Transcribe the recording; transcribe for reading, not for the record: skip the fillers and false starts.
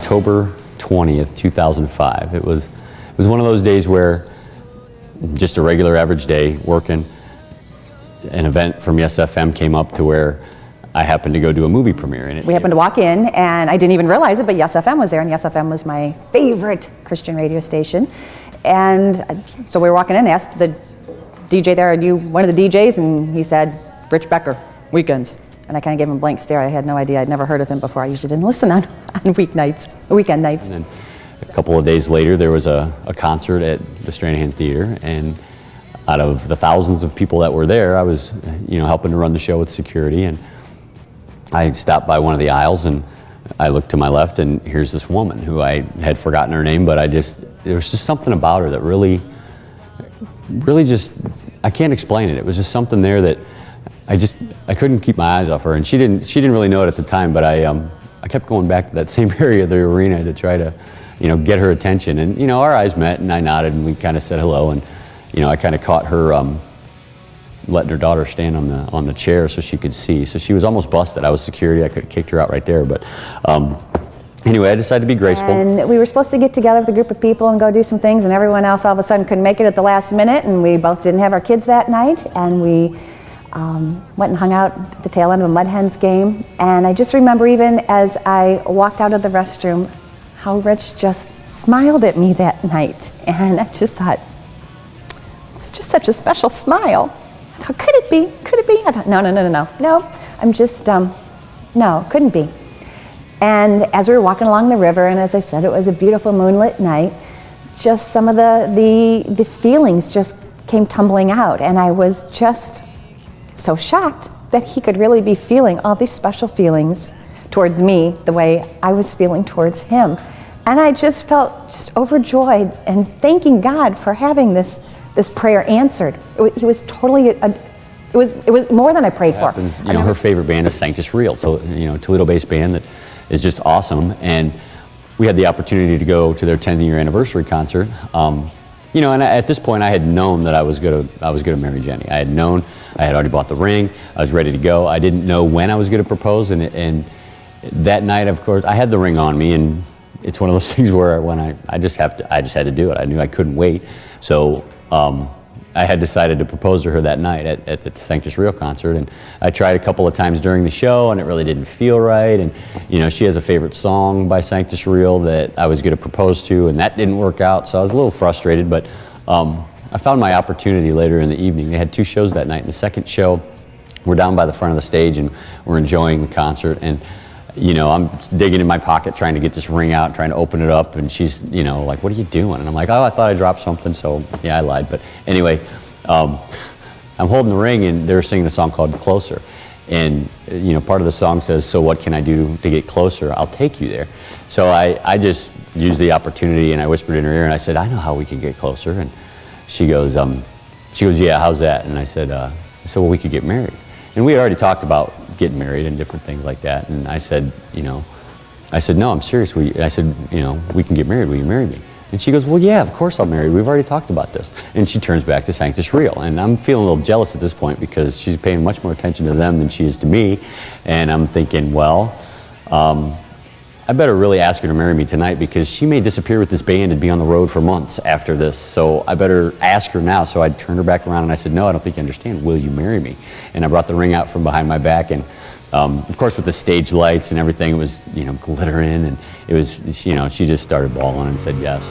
October 20th, 2005. It was one of those days where just a regular average day working, an event from Yes FM came up to where I happened to go do a movie premiere. We happened to walk in, and I didn't even realize it, but Yes FM was there, and Yes FM was my favorite Christian radio station. And so we were walking in, asked the DJ there, "Are you one of the DJs?" And he said, "Rich Becker, weekends." And I kind of gave him a blank stare. I had no idea. I'd never heard of him before. I usually didn't listen on weekend nights. And then a couple of days later, there was a concert at the Stranahan Theater, and out of the thousands of people that were there, I was, helping to run the show with security, and I stopped by one of the aisles, and I looked to my left, and here's this woman who I had forgotten her name, but there was just something about her that really just, I can't explain it. It was just something there that I couldn't keep my eyes off her, and she didn't really know it at the time, but I kept going back to that same area of the arena to try to, get her attention, and our eyes met, and I nodded, and we kind of said hello, and I kind of caught her letting her daughter stand on the chair so she could see. So she was almost busted. I was security. I could have kicked her out right there. But anyway, I decided to be graceful. And we were supposed to get together with a group of people and go do some things, and everyone else all of a sudden couldn't make it at the last minute, and we both didn't have our kids that night, and we went and hung out at the tail end of a Mud Hens game. And I just remember, even as I walked out of the restroom, how Rich just smiled at me that night. And I just thought, it was just such a special smile. I thought, could it be? Could it be? I thought, no, I'm just, no, couldn't be. And as we were walking along the river, and as I said, it was a beautiful moonlit night, just some of the feelings just came tumbling out, and I was just so shocked that he could really be feeling all these special feelings towards me the way I was feeling towards him. And I just felt just overjoyed and thanking God for having this prayer answered. He was totally, it was more than I prayed for. Her favorite band is Sanctus Real, so, Toledo-based band that is just awesome. And we had the opportunity to go to their 10th-year anniversary concert. And at this point, I had known that I was gonna marry Jenny. I had known. I had already bought the ring. I was ready to go. I didn't know when I was going to propose, and that night, of course, I had the ring on me, and it's one of those things where when I just had to do it. I knew I couldn't wait, so I had decided to propose to her that night at the Sanctus Real concert, and I tried a couple of times during the show, and it really didn't feel right. And she has a favorite song by Sanctus Real that I was going to propose to, and that didn't work out, so I was a little frustrated, but I found my opportunity later in the evening. They had 2 shows that night. In the second show, we're down by the front of the stage, and we're enjoying the concert, and I'm digging in my pocket trying to get this ring out, trying to open it up, and she's, like, "What are you doing?" And I'm like, "Oh, I thought I dropped something," so yeah, I lied. But anyway, I'm holding the ring, and they're singing a song called "Closer." And, part of the song says, "So what can I do to get closer? I'll take you there." So I just used the opportunity, and I whispered in her ear, and I said, "I know how we can get closer." And she goes, "Yeah, how's that?" And I said, "Well, we could get married." And we had already talked about getting married and different things like that. And I said, "No, I'm serious." I said, "We can get married. Will you marry me?" And she goes, "Well, yeah, of course I'll marry you. We've already talked about this." And she turns back to Sanctus Real. And I'm feeling a little jealous at this point because she's paying much more attention to them than she is to me. And I'm thinking, well, I better really ask her to marry me tonight, because she may disappear with this band and be on the road for months after this. So I better ask her now. So I turned her back around and I said, "No, I don't think you understand. Will you marry me?" And I brought the ring out from behind my back, and of course, with the stage lights and everything, it was, glittering, and it was, she just started bawling and said yes.